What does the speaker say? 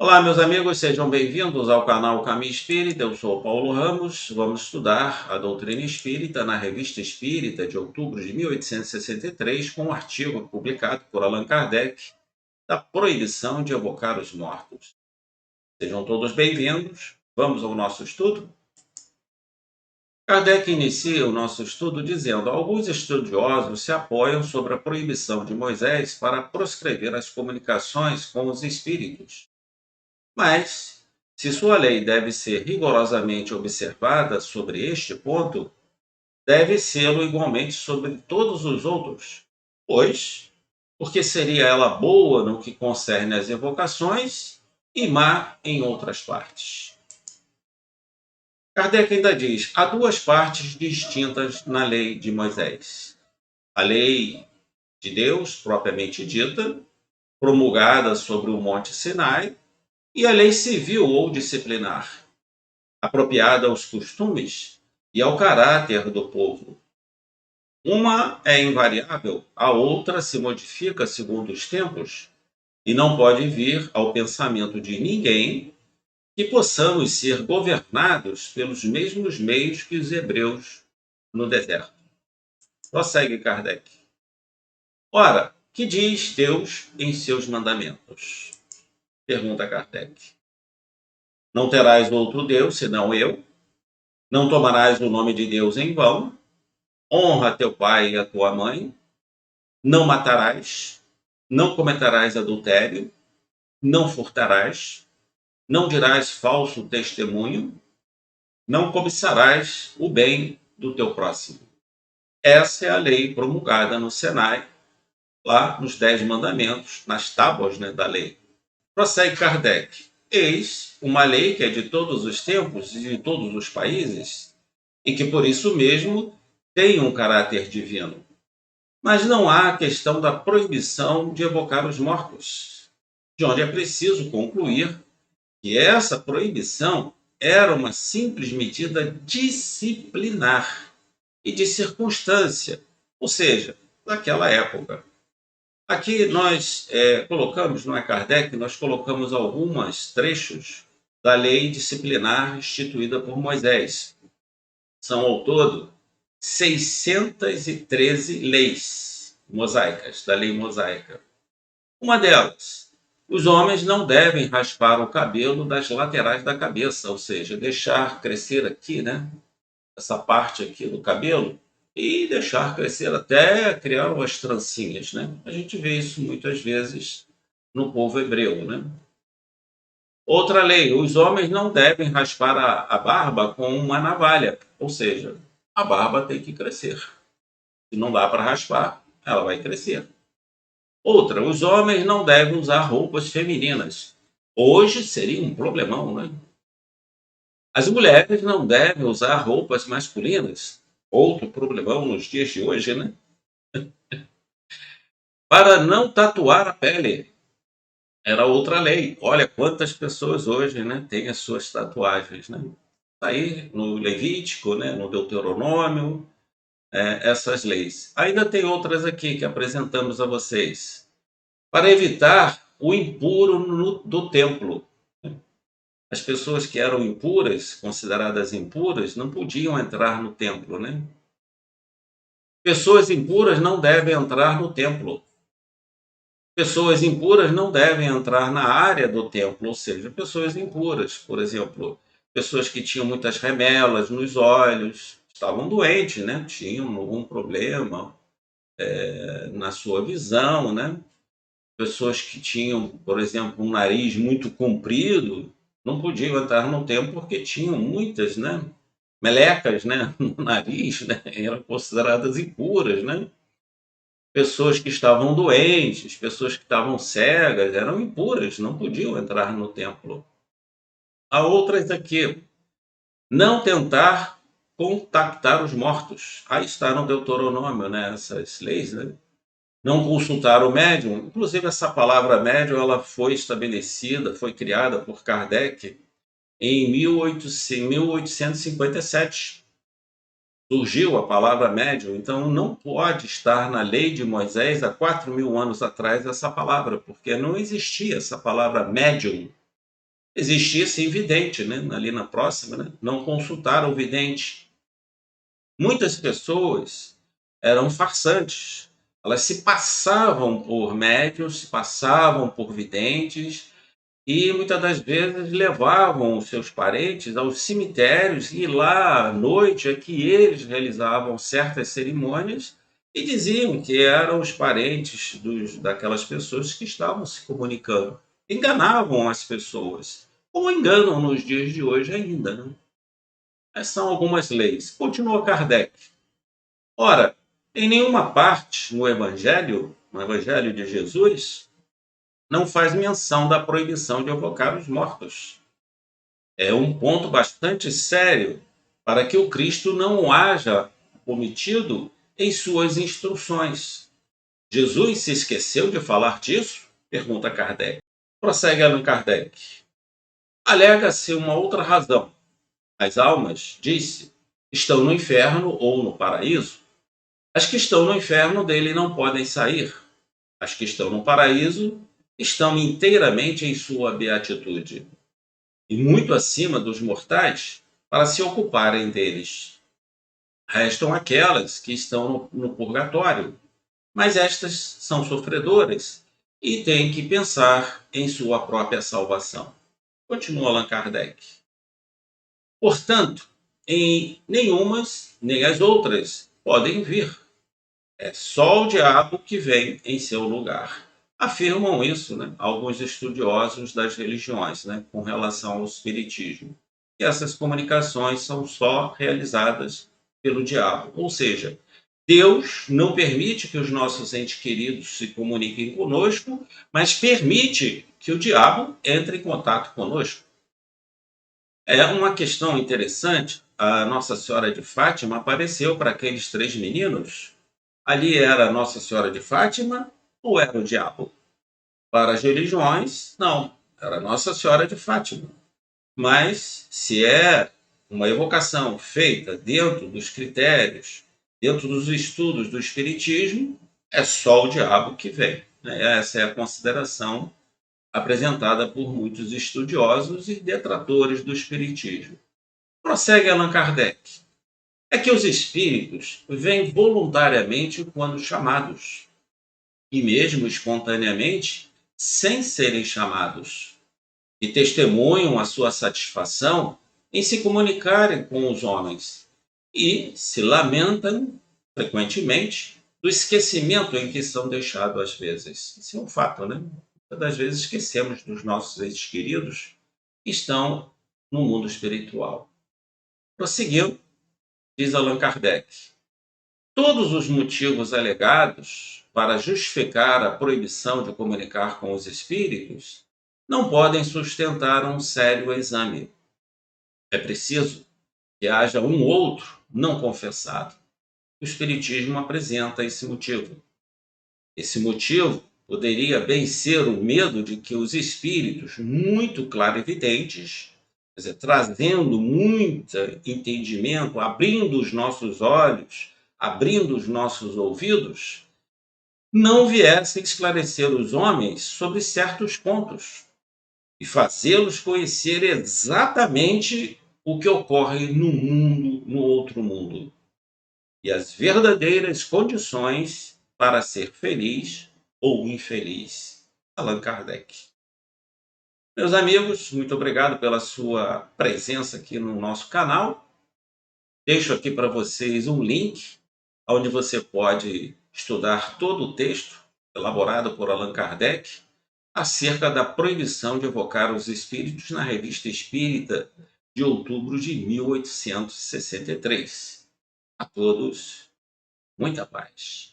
Olá, meus amigos, sejam bem-vindos ao canal Caminho Espírita. Eu sou Paulo Ramos. Vamos estudar a doutrina espírita na Revista Espírita de outubro de 1863, com um artigo publicado por Allan Kardec da proibição de evocar os mortos. Sejam todos bem-vindos. Vamos ao nosso estudo? Kardec inicia o nosso estudo dizendo: alguns estudiosos se apoiam sobre a proibição de Moisés para proscrever as comunicações com os espíritos. Mas, se sua lei deve ser rigorosamente observada sobre este ponto, deve sê-lo igualmente sobre todos os outros, pois, porque seria ela boa no que concerne às evocações e má em outras partes. Kardec ainda diz: há duas partes distintas na lei de Moisés. A lei de Deus, propriamente dita, promulgada sobre o Monte Sinai, e a lei civil ou disciplinar, apropriada aos costumes e ao caráter do povo. Uma é invariável, a outra se modifica segundo os tempos, e não pode vir ao pensamento de ninguém que possamos ser governados pelos mesmos meios que os hebreus no deserto. Prossegue Kardec. Ora, que diz Deus em seus mandamentos? Pergunta Kardec. Não terás outro Deus senão eu. Não tomarás o nome de Deus em vão. Honra teu pai e a tua mãe. Não matarás. Não cometerás adultério. Não furtarás. Não dirás falso testemunho. Não cobiçarás o bem do teu próximo. Essa é a lei promulgada no Sinai, lá nos 10 mandamentos, nas tábuas, da lei. Prossegue Kardec. Eis uma lei que é de todos os tempos e de todos os países, e que por isso mesmo tem um caráter divino. Mas não há a questão da proibição de evocar os mortos, de onde é preciso concluir que essa proibição era uma simples medida disciplinar e de circunstância, ou seja, daquela época. Aqui nós colocamos, não é Kardec, nós colocamos alguns trechos da lei disciplinar instituída por Moisés. São ao todo 613 leis mosaicas, da lei mosaica. Uma delas, os homens não devem raspar o cabelo das laterais da cabeça, ou seja, deixar crescer aqui, essa parte aqui do cabelo, e deixar crescer até criar umas trancinhas, A gente vê isso muitas vezes no povo hebreu, Outra lei, os homens não devem raspar a barba com uma navalha, ou seja, a barba tem que crescer. Se não dá para raspar, ela vai crescer. Outra, os homens não devem usar roupas femininas. Hoje seria um problemão, As mulheres não devem usar roupas masculinas. Outro problemão nos dias de hoje, Para não tatuar a pele. Era outra lei. Olha quantas pessoas hoje, têm as suas tatuagens, Está aí no Levítico, no Deuteronômio, essas leis. Ainda tem outras aqui que apresentamos a vocês. Para evitar o impuro do templo. As pessoas que eram impuras, consideradas impuras, não podiam entrar no templo, Pessoas impuras não devem entrar no templo. Pessoas impuras não devem entrar na área do templo, ou seja, pessoas impuras, por exemplo, pessoas que tinham muitas remelas nos olhos, estavam doentes, Tinham algum problema na sua visão, Pessoas que tinham, por exemplo, um nariz muito comprido, não podiam entrar no templo porque tinham muitas, melecas, no nariz, Eram consideradas impuras, Pessoas que estavam doentes, pessoas que estavam cegas, eram impuras, não podiam entrar no templo. Há outras aqui. Não tentar contactar os mortos. Aí está no Deuteronômio, essas leis, Não consultar o médium. Inclusive, essa palavra médium ela foi estabelecida, foi criada por Kardec em 1857. Surgiu a palavra médium, então não pode estar na lei de Moisés há 4.000 anos atrás essa palavra, porque não existia essa palavra médium Existia sim vidente, né? Ali na próxima, né? Não consultaram o vidente. Muitas pessoas eram farsantes. Elas se passavam por médiuns, se passavam por videntes e muitas das vezes levavam os seus parentes aos cemitérios e lá à noite é que eles realizavam certas cerimônias e diziam que eram os parentes daquelas pessoas que estavam se comunicando. Enganavam as pessoas, como enganam nos dias de hoje ainda, né? Essas são algumas leis. Continua Kardec. Ora, em nenhuma parte no Evangelho de Jesus, não faz menção da proibição de evocar os mortos. É um ponto bastante sério para que o Cristo não haja omitido em suas instruções. Jesus se esqueceu de falar disso? Pergunta Kardec. Prossegue Allan Kardec. Alega-se uma outra razão. As almas, disse, estão no inferno ou no paraíso. As que estão no inferno dele não podem sair. As que estão no paraíso estão inteiramente em sua beatitude e muito acima dos mortais para se ocuparem deles. Restam aquelas que estão no purgatório, mas estas são sofredoras e têm que pensar em sua própria salvação. Continua Allan Kardec. Portanto, em nenhumas nem as outras podem vir. É só o diabo que vem em seu lugar. Afirmam isso, né, alguns estudiosos das religiões, né, com relação ao espiritismo. E essas comunicações são só realizadas pelo diabo. Ou seja, Deus não permite que os nossos entes queridos se comuniquem conosco, mas permite que o diabo entre em contato conosco. É uma questão interessante. A Nossa Senhora de Fátima apareceu para aqueles três meninos. Ali era Nossa Senhora de Fátima ou era o diabo? Para as religiões, não, era Nossa Senhora de Fátima. Mas se é uma evocação feita dentro dos critérios, dentro dos estudos do Espiritismo, é só o diabo que vem, né? Essa é a consideração apresentada por muitos estudiosos e detratores do Espiritismo. Prossegue Allan Kardec. É que os espíritos vêm voluntariamente quando chamados, e mesmo espontaneamente, sem serem chamados, e testemunham a sua satisfação em se comunicarem com os homens, e se lamentam, frequentemente, do esquecimento em que são deixados às vezes. Isso é um fato, né? Muitas das vezes esquecemos dos nossos entes queridos que estão no mundo espiritual. Prosseguiu, diz Allan Kardec. Todos os motivos alegados para justificar a proibição de comunicar com os espíritos não podem sustentar um sério exame. É preciso que haja um outro não confessado. O Espiritismo apresenta esse motivo. Esse motivo poderia bem ser o medo de que os espíritos, muito clarividentes, quer dizer, trazendo muito entendimento, abrindo os nossos olhos, abrindo os nossos ouvidos, não viessem esclarecer os homens sobre certos pontos e fazê-los conhecer exatamente o que ocorre no mundo, no outro mundo, e as verdadeiras condições para ser feliz ou infeliz. Allan Kardec. Meus amigos, muito obrigado pela sua presença aqui no nosso canal. Deixo aqui para vocês um link onde você pode estudar todo o texto elaborado por Allan Kardec acerca da proibição de evocar os espíritos na Revista Espírita de outubro de 1863. A todos, muita paz.